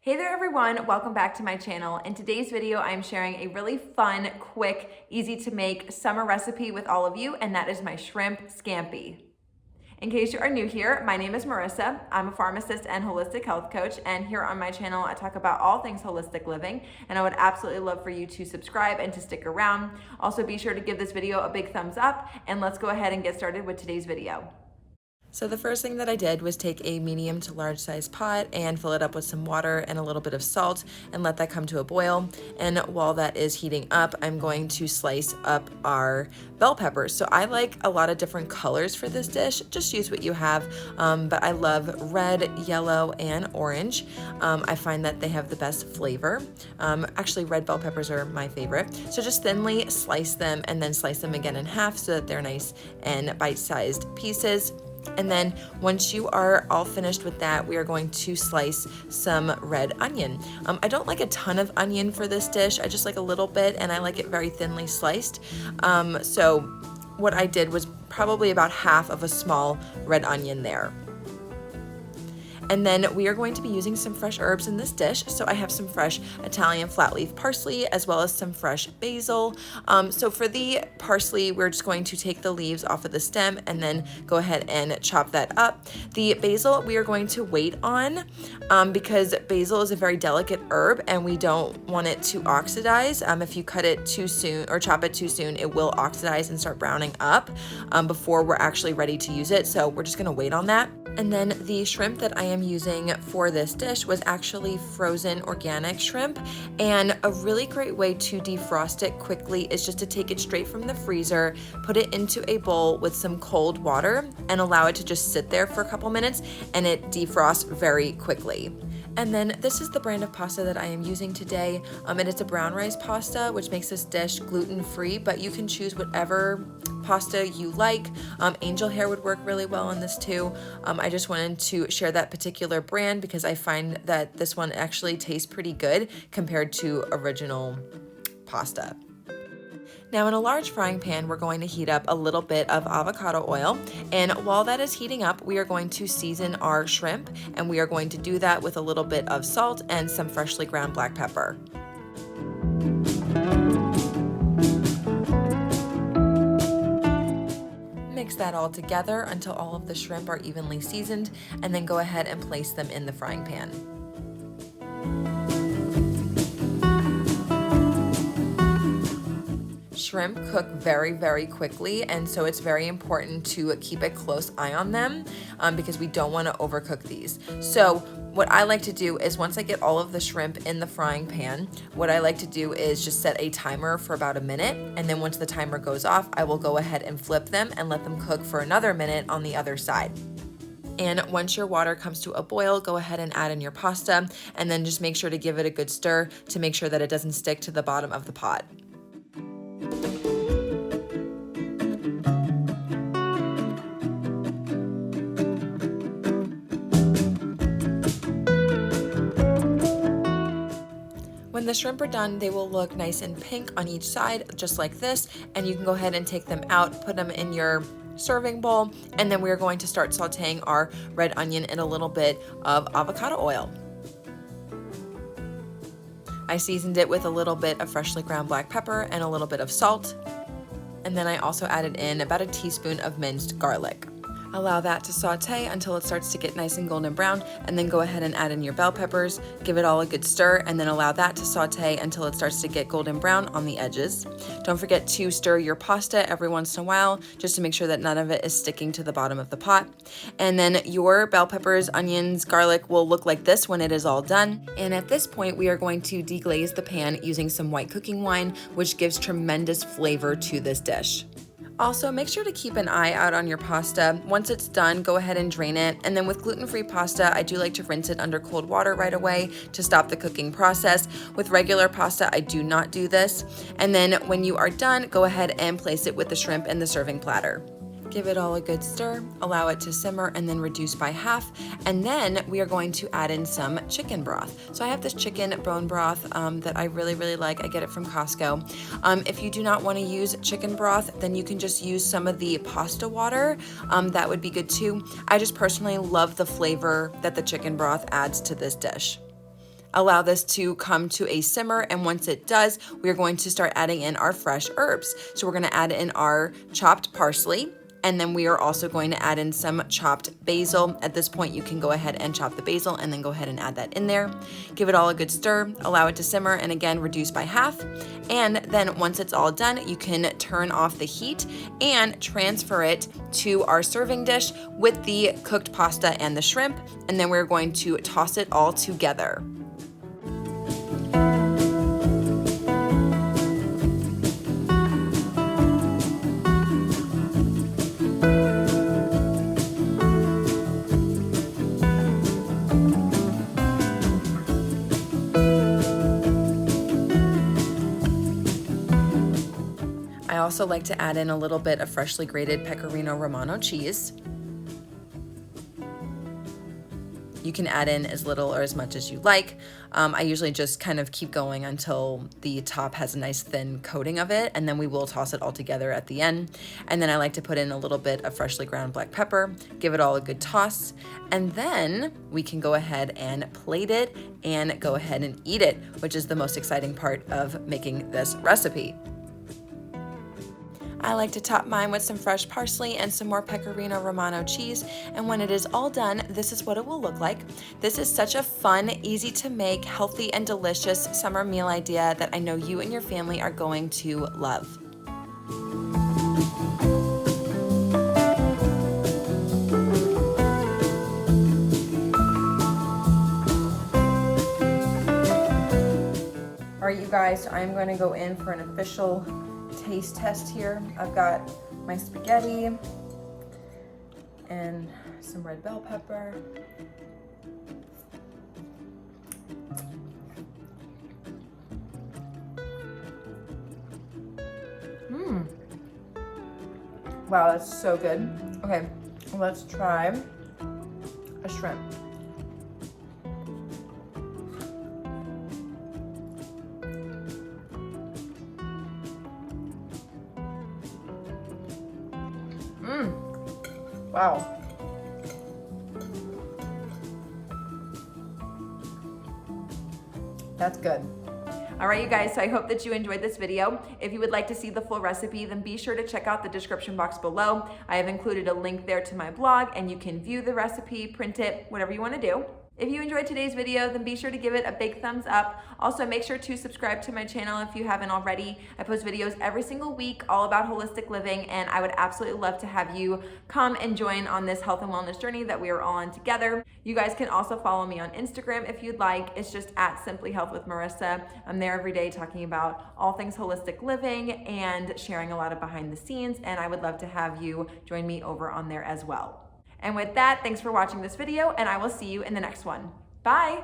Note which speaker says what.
Speaker 1: Hey there everyone, welcome back to my channel. In today's video, I'm sharing a really fun, quick, easy to make summer recipe with all of you, and that is my shrimp scampi. In case you are new here, my name is Marissa. I'm a pharmacist and holistic health coach, and here on my channel, I talk about all things holistic living, and I would absolutely love for you to subscribe and to stick around. Also, be sure to give this video a big thumbs up, and let's go ahead and get started with today's video.
Speaker 2: So the first thing that I did was take a medium to large size pot and fill it up with some water and a little bit of salt and let that come to a boil. And while that is heating up, I'm going to slice up our bell peppers. So I like a lot of different colors for this dish. Just use what you have, but I love red, yellow, and orange. I find that they have the best flavor. Actually, red bell peppers are my favorite. So just thinly slice them and then slice them again in half so that they're nice and bite-sized pieces. And then once you are all finished with that, we are going to slice some red onion. I don't like a ton of onion for this dish. I just like a little bit, and I like it very thinly sliced. So what I did was probably about half of a small red onion there. And then we are going to be using some fresh herbs in this dish. So I have some fresh Italian flat leaf parsley as well as some fresh basil. So for the parsley, we're just going to take the leaves off of the stem and then go ahead and chop that up. The basil we are going to wait on because basil is a very delicate herb and we don't want it to oxidize. If you cut it too soon or chop it too soon, it will oxidize and start browning up before we're actually ready to use it. So we're just gonna wait on that. And then the shrimp that I am using for this dish was actually frozen organic shrimp. And a really great way to defrost it quickly is just to take it straight from the freezer, put it into a bowl with some cold water, and allow it to just sit there for a couple minutes, and it defrosts very quickly. And then this is the brand of pasta that I am using today. And it's a brown rice pasta, which makes this dish gluten-free, but you can choose whatever pasta you like. Angel hair would work really well in this too. I just wanted to share that particular brand because I find that this one actually tastes pretty good compared to original pasta. Now in a large frying pan, we're going to heat up a little bit of avocado oil. And while that is heating up, we are going to season our shrimp, and we are going to do that with a little bit of salt and some freshly ground black pepper. Mix that all together until all of the shrimp are evenly seasoned, and then go ahead and place them in the frying pan. Shrimp cook very, very quickly, and so it's very important to keep a close eye on them because we don't want to overcook these. So what I like to do is once I get all of the shrimp in the frying pan, what I like to do is just set a timer for about a minute, and then once the timer goes off, I will go ahead and flip them and let them cook for another minute on the other side. And once your water comes to a boil, go ahead and add in your pasta, and then just make sure to give it a good stir to make sure that it doesn't stick to the bottom of the pot. When the shrimp are done, they will look nice and pink on each side, just like this, and you can go ahead and take them out, put them in your serving bowl, and then we're going to start sauteing our red onion in a little bit of avocado oil. I seasoned it with a little bit of freshly ground black pepper and a little bit of salt, and then I also added in about a teaspoon of minced garlic. Allow that to saute until it starts to get nice and golden brown, and then go ahead and add in your bell peppers, give it all a good stir, and then allow that to saute until it starts to get golden brown on the edges. Don't forget to stir your pasta every once in a while, just to make sure that none of it is sticking to the bottom of the pot. And then your bell peppers, onions, garlic will look like this when it is all done. And at this point, we are going to deglaze the pan using some white cooking wine, which gives tremendous flavor to this dish. Also, make sure to keep an eye out on your pasta. Once it's done, go ahead and drain it. And then with gluten-free pasta, I do like to rinse it under cold water right away to stop the cooking process. With regular pasta, I do not do this. And then when you are done, go ahead and place it with the shrimp in the serving platter. Give it all a good stir, allow it to simmer, and then reduce by half. And then we are going to add in some chicken broth. So I have this chicken bone broth that I really, really like. I get it from Costco. If you do not want to use chicken broth, then you can just use some of the pasta water. That would be good too. I just personally love the flavor that the chicken broth adds to this dish. Allow this to come to a simmer, and once it does, we are going to start adding in our fresh herbs. So we're gonna add in our chopped parsley, and then we are also going to add in some chopped basil. At this point, you can go ahead and chop the basil and then go ahead and add that in there. Give it all a good stir, allow it to simmer, and again, reduce by half. And then once it's all done, you can turn off the heat and transfer it to our serving dish with the cooked pasta and the shrimp. And then we're going to toss it all together. I also like to add in a little bit of freshly grated Pecorino Romano cheese. You can add in as little or as much as you like. I usually just kind of keep going until the top has a nice thin coating of it, and then we will toss it all together at the end. And then I like to put in a little bit of freshly ground black pepper, give it all a good toss, and then we can go ahead and plate it and go ahead and eat it, which is the most exciting part of making this recipe. I like to top mine with some fresh parsley and some more Pecorino Romano cheese, and when it is all done, this is what it will look like. This is such a fun, easy to make, healthy and delicious summer meal idea that I know you and your family are going to love. All right, you guys, so I'm going to go in for an official taste test here. I've got my spaghetti and some red bell pepper. Wow, that's so good. Okay, let's try a shrimp. Wow. That's good.
Speaker 1: All right, you guys, so I hope that you enjoyed this video. If you would like to see the full recipe, then be sure to check out the description box below. I have included a link there to my blog, and you can view the recipe, print it, whatever you want to do. If you enjoyed today's video, then be sure to give it a big thumbs up. Also, make sure to subscribe to my channel if you haven't already. I post videos every single week all about holistic living, and I would absolutely love to have you come and join on this health and wellness journey that we are all on together. You guys can also follow me on Instagram if you'd like. It's just at Simply Health with Marissa. I'm there every day talking about all things holistic living and sharing a lot of behind the scenes, and I would love to have you join me over on there as well. And with that, thanks for watching this video, and I will see you in the next one. Bye.